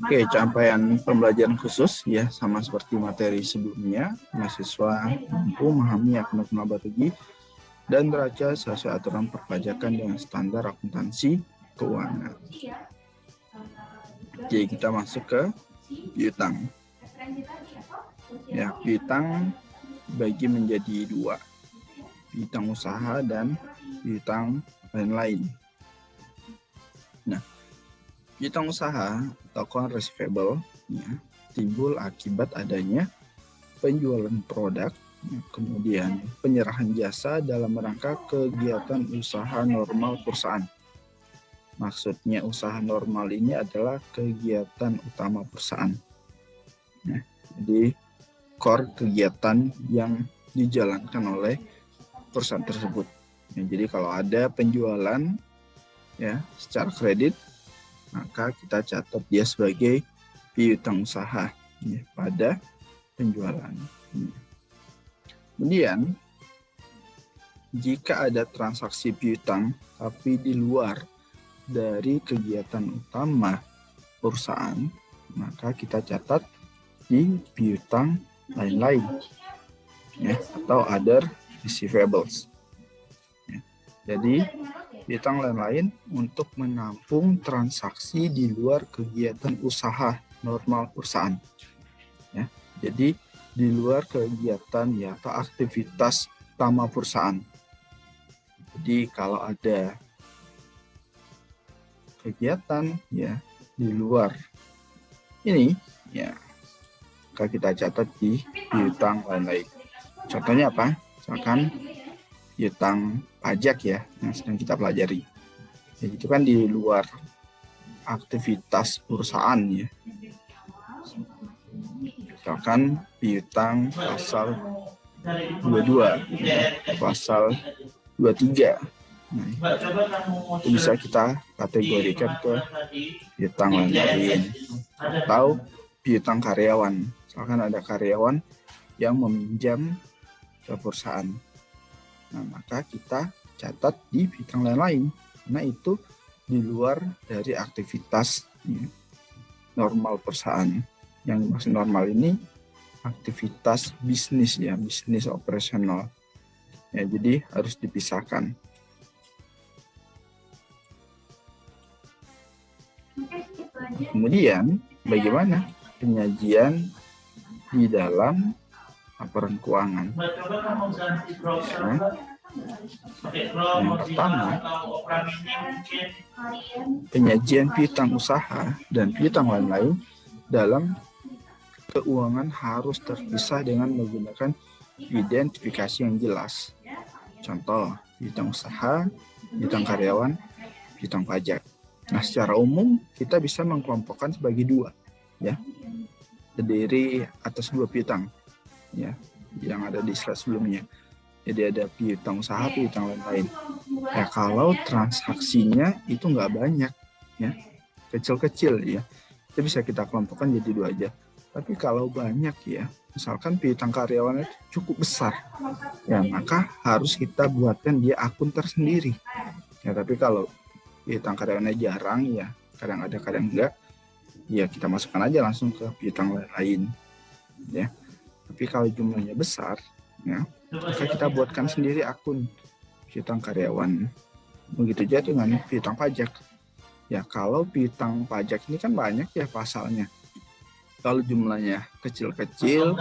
Oke, capaian pembelajaran khusus ya sama seperti materi sebelumnya, mahasiswa mampu memahami akun-akun laba rugi dan neraca sesuai aturan perpajakan dengan standar akuntansi keuangan. Oke, kita masuk ke piutang. Ya, piutang bagi menjadi dua, piutang usaha dan piutang lain-lain. Nah, piutang usaha atau account receivable ya, timbul akibat adanya penjualan produk, kemudian penyerahan jasa dalam rangka kegiatan usaha normal perusahaan. Maksudnya usaha normal ini adalah kegiatan utama perusahaan. Nah, jadi core kegiatan yang dijalankan oleh perusahaan tersebut. Ya, jadi kalau ada penjualan ya secara kredit, maka kita catat dia sebagai piutang usaha ya, pada penjualan. Kemudian, jika ada transaksi piutang tapi di luar dari kegiatan utama perusahaan, maka kita catat di piutang lain-lain ya, atau other receivables. Ya. Jadi piutang lain-lain untuk menampung transaksi di luar kegiatan usaha normal perusahaan. Ya, jadi di luar kegiatan ya atau aktivitas utama perusahaan. Jadi kalau ada kegiatan ya di luar ini ya, maka kita catat di piutang lain-lain. Contohnya apa? Misalkan piutang pajak ya yang sedang kita pelajari. Ya, itu kan di luar aktivitas perusahaan ya. Misalkan piutang pasal 22, ya, pasal 23. Nah, itu bisa kita kategorikan ke piutang lain-lain atau piutang karyawan. Misalkan ada karyawan yang meminjam ke perusahaan. Nah, maka kita catat di piutang lain-lain karena itu di luar dari aktivitas normal perusahaan. Yang dimaksud normal ini aktivitas bisnis ya, bisnis operasional. Ya, jadi harus dipisahkan. Kemudian bagaimana penyajian di dalam laporan keuangan? Yang pertama, penyajian piutang usaha dan piutang lain-lain dalam keuangan harus terpisah dengan menggunakan identifikasi yang jelas. Contoh, piutang usaha, piutang karyawan, piutang pajak. Nah, secara umum kita bisa mengkelompokkan sebagai dua, ya, terdiri atas dua piutang, ya, yang ada di slide sebelumnya. Jadi ada piutang usaha, piutang lain-lain. Ya, kalau transaksinya itu nggak banyak, ya, kecil-kecil, ya, itu bisa kita kelompokkan jadi dua aja. Tapi kalau banyak, ya, misalkan piutang karyawan itu cukup besar, ya, maka harus kita buatkan dia akun tersendiri. Ya, tapi kalau piutang karyawannya jarang, ya, kadang ada, kadang enggak, ya kita masukkan aja langsung ke piutang lain, ya. Tapi kalau jumlahnya besar, ya, maka kita buatkan sendiri akun piutang karyawan. Begitu juga dengan piutang pajak. Ya, kalau piutang pajak ini kan banyak ya pasalnya. Kalau jumlahnya kecil-kecil,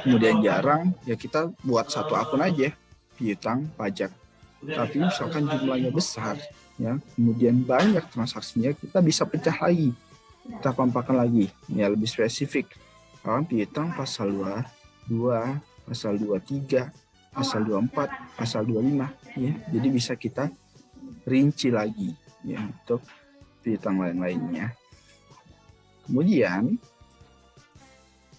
kemudian jarang, ya kita buat satu akun aja, piutang pajak. Tapi misalkan jumlahnya besar, ya, kemudian banyak transaksinya, kita bisa pecah lagi. Kita kelompokkan lagi, ya lebih spesifik. Piutang pasal 22, pasal 23, pasal 24, pasal 25, ya. Jadi bisa kita rinci lagi, ya, untuk piutang lain-lainnya. Kemudian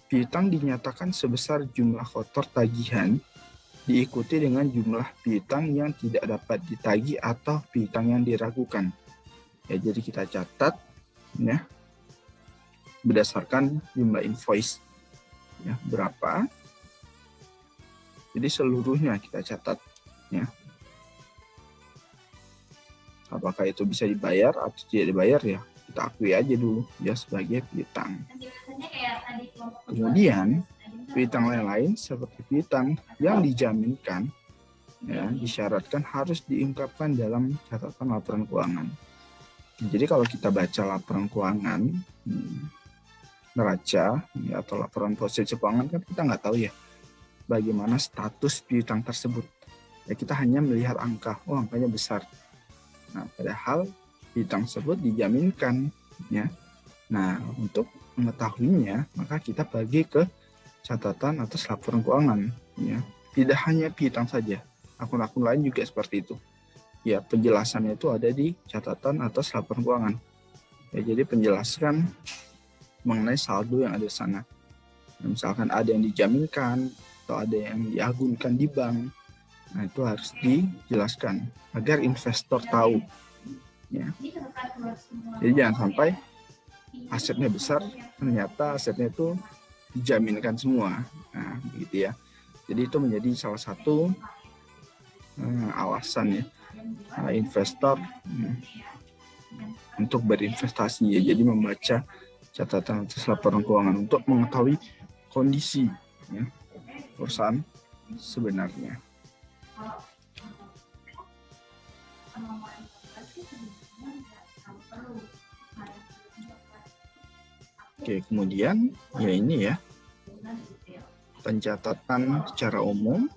piutang dinyatakan sebesar jumlah kotor tagihan diikuti dengan jumlah piutang yang tidak dapat ditagih atau piutang yang diragukan. Ya, jadi kita catat, ya, berdasarkan jumlah invoice, ya, berapa Jadi seluruhnya kita catat, ya. Apakah itu bisa dibayar atau tidak dibayar, ya kita akui aja dulu ya sebagai piutang. Kemudian piutang lain-lain seperti piutang yang dijaminkan, ya, disyaratkan harus diungkapkan dalam catatan laporan keuangan. Jadi kalau kita baca laporan keuangan neraca, ya, atau laporan proses keuangan, kan kita nggak tahu ya bagaimana status piutang tersebut. Ya, kita hanya melihat angka, oh angkanya besar. Nah, padahal piutang tersebut dijaminkan, ya. Nah, untuk mengetahuinya, maka kita bagi ke catatan atas laporan keuangan, ya. Tidak hanya piutang saja, akun-akun lain juga seperti itu. Ya, penjelasannya itu ada di catatan atas laporan keuangan. Ya, jadi penjelasan mengenai saldo yang ada di sana. Nah, misalkan ada yang dijaminkan atau ada yang diagunkan di bank, nah itu harus dijelaskan agar investor tahu, ya. Jadi jangan sampai asetnya besar, ternyata asetnya itu dijaminkan semua. Nah, begitu ya. Jadi itu menjadi salah satu alasan, ya, investor untuk berinvestasi, ya. Jadi membaca catatan atas laporan keuangan untuk mengetahui kondisi, ya, perusahaan sebenarnya. Oke, kemudian ya ini ya, pencatatan secara umum.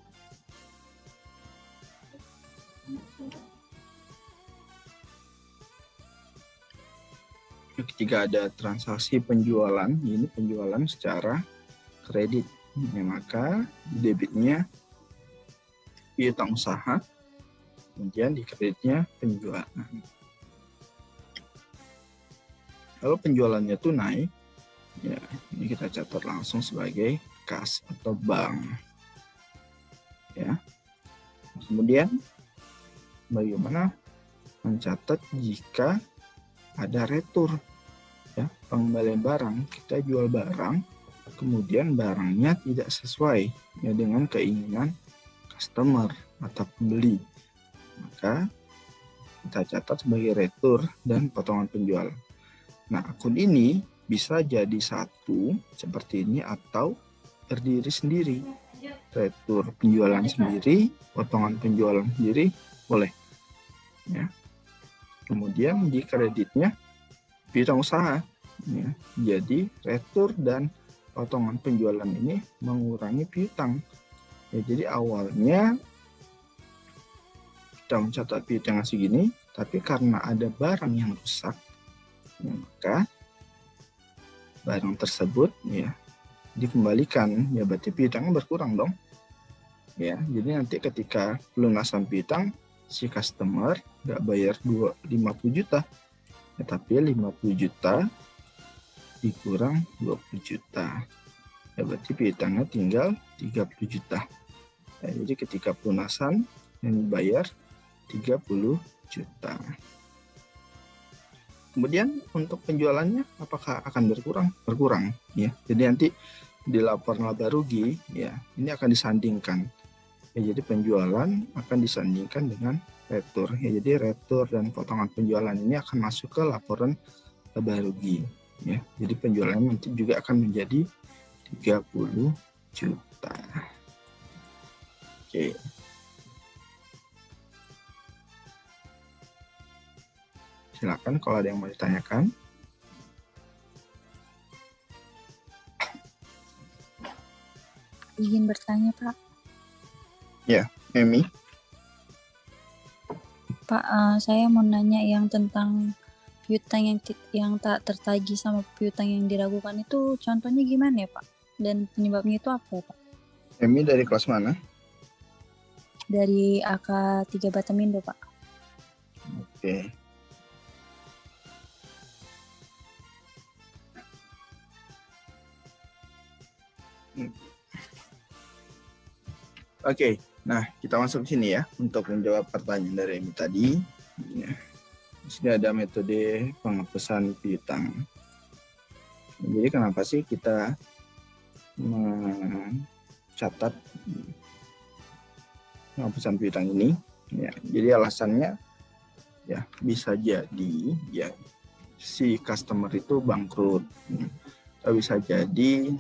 Ketika ada transaksi penjualan, ini penjualan secara kredit, ya, maka debitnya piutang usaha, kemudian di kreditnya penjualan. Kalau penjualannya tunai, ya ini kita catat langsung sebagai kas atau bank, ya. Kemudian bagaimana mencatat jika ada retur, ya, pengembalian barang. Kita jual barang, kemudian barangnya tidak sesuai, ya, dengan keinginan customer atau pembeli, maka kita catat sebagai retur dan potongan penjual. Nah, akun ini bisa jadi satu seperti ini atau berdiri sendiri. Retur penjualan sendiri, potongan penjualan sendiri, boleh, ya. Kemudian di kreditnya piutang usaha, ya. Jadi retur dan potongan penjualan ini mengurangi piutang. Ya, jadi awalnya kita mencatat piutang segini, tapi karena ada barang yang rusak, ya, maka barang tersebut, ya, dikembalikan, ya, berarti piutangnya berkurang dong, ya. Jadi nanti ketika pelunasan piutang, si customer nggak bayar 50 juta, ya, tapi 50 juta dikurang 20 juta, ya, berarti piutangnya tinggal 30 juta. Ya, jadi ketika pelunasan yang dibayar 30 juta. Kemudian untuk penjualannya apakah akan berkurang? Berkurang, ya. Jadi nanti di laporan laba rugi, ya, ini akan disandingkan. Ya, jadi penjualan akan disandingkan dengan retur. Ya, jadi retur dan potongan penjualan ini akan masuk ke laporan laba rugi, ya. Jadi penjualan nanti juga akan menjadi 30 juta. Oke. Silakan kalau ada yang mau ditanyakan. Izin bertanya, Pak. Ya, Emi. Pak, saya mau nanya yang tentang piutang yang tak tertagih sama piutang yang diragukan itu contohnya gimana ya, Pak? Dan penyebabnya itu apa, Pak? Emi dari kelas mana? Dari AK3 Batamindo, Pak. Oke. Oke, nah kita masuk ke sini ya untuk menjawab pertanyaan dari Emi tadi. Ya. Di sini ada metode penghapusan piutang. Jadi kenapa sih kita mencatat penghapusan piutang ini. Ya, jadi alasannya ya bisa jadi ya si customer itu bangkrut. Bisa jadi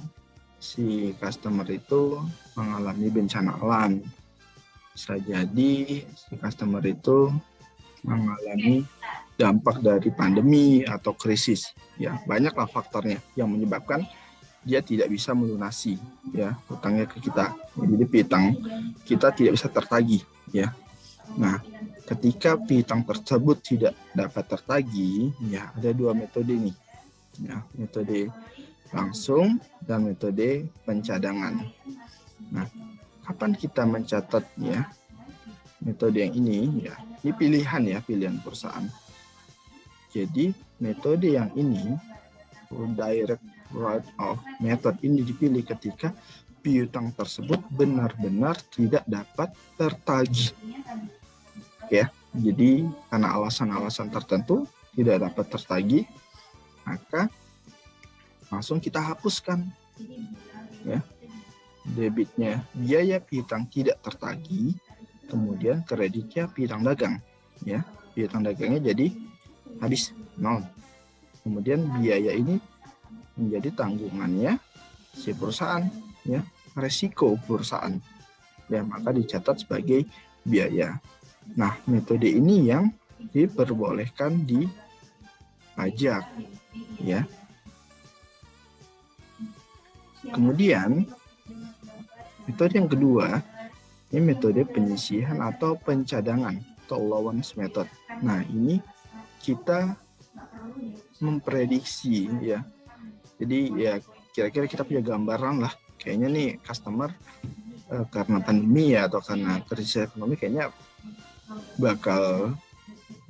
si customer itu mengalami bencana alam. Bisa jadi si customer itu mengalami dampak dari pandemi atau krisis. Ya, banyaklah faktornya yang menyebabkan dia tidak bisa melunasi ya hutangnya ke kita. Jadi piutang kita tidak bisa tertagih ya. Nah, ketika piutang tersebut tidak dapat tertagih, ya ada dua metode nih. Ya, metode langsung dan metode pencadangan. Nah, kapan kita mencatatnya? Metode yang ini ya, ini pilihan perusahaan. Jadi metode yang ini, direct write-off method ini dipilih ketika piutang tersebut benar-benar tidak dapat tertagih. Ya, jadi karena alasan-alasan tertentu tidak dapat tertagih, maka langsung kita hapuskan. Ya, debitnya biaya piutang tidak tertagih, kemudian kreditnya piutang dagang. Ya, piutang dagangnya jadi habis nol. Kemudian biaya ini menjadi tanggungannya si perusahaan, ya, resiko perusahaan, ya, maka dicatat sebagai biaya. Nah, metode ini yang diperbolehkan di pajak, ya. Kemudian metode yang kedua, ini metode penyisihan atau pencadangan atau allowance method. Nah, ini kita memprediksi ya. Jadi ya kira-kira kita punya gambaran lah. Kayaknya nih customer karena pandemi ya atau karena krisis ekonomi kayaknya bakal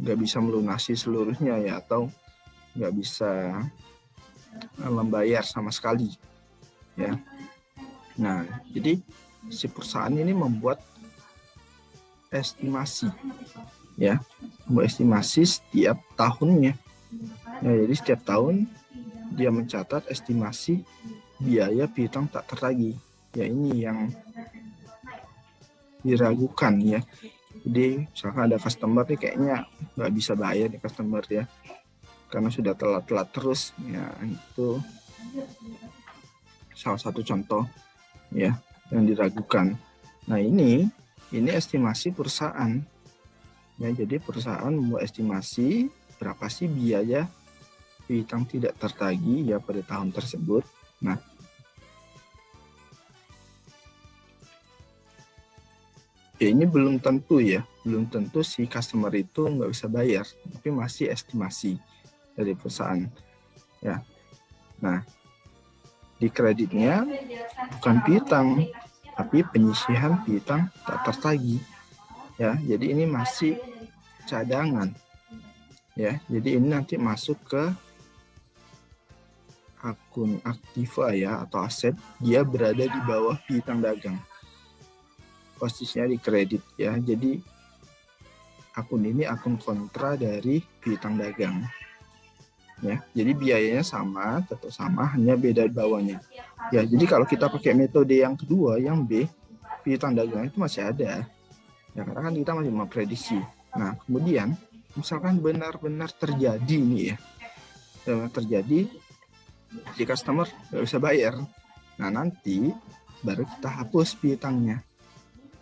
nggak bisa melunasi seluruhnya ya atau nggak bisa membayar sama sekali ya. Nah, jadi si perusahaan ini membuat estimasi ya, membuat estimasi setiap tahunnya. Ya, jadi setiap tahun dia mencatat estimasi biaya piutang tak tertagih. Ya, ini yang diragukan ya. Jadi misalkan ada customer nih kayaknya nggak bisa bayar nih customer ya, karena sudah telat-telat terus. Ya, itu salah satu contoh ya yang diragukan. Nah, ini estimasi perusahaan. Ya, jadi perusahaan membuat estimasi berapa sih biaya piutang tidak tertagih ya pada tahun tersebut. Nah, ya ini belum tentu si customer itu nggak bisa bayar, tapi masih estimasi dari perusahaan. Ya, nah di kreditnya bukan piutang, tapi penyisihan piutang tak tertagih. Ya, jadi ini masih cadangan. Ya, jadi ini nanti masuk ke akun aktiva ya atau aset, dia berada di bawah piutang dagang. Posisinya di kredit ya. Jadi akun ini akun kontra dari piutang dagang. Ya, jadi biayanya sama, tetap sama, hanya beda bawahnya. Ya, jadi kalau kita pakai metode yang kedua, yang B, piutang dagang itu masih ada. Ya, karena kan kita masih memprediksi. Nah, kemudian misalkan benar-benar terjadi nih ya. Terjadi si customer nggak bisa bayar. Nah, nanti baru kita hapus piutangnya.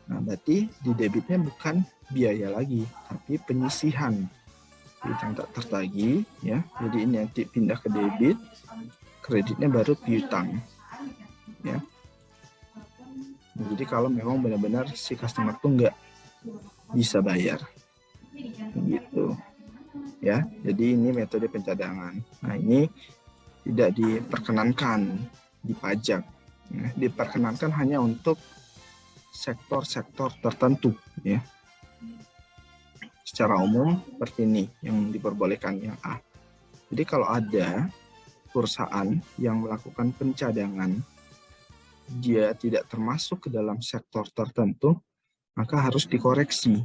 Nah, berarti di debitnya bukan biaya lagi, tapi penyisihan piutang tak tertagih ya. Jadi ini nanti pindah ke debit, kreditnya baru piutang ya. Nah, jadi kalau memang benar-benar si customer tuh nggak bisa bayar gitu ya. Jadi ini metode pencadangan. Nah, ini tidak diperkenankan di pajak ya. Diperkenankan hanya untuk sektor-sektor tertentu ya. Secara umum seperti ini yang diperbolehkan yang A. Jadi kalau ada perusahaan yang melakukan pencadangan, dia tidak termasuk ke dalam sektor tertentu, maka harus dikoreksi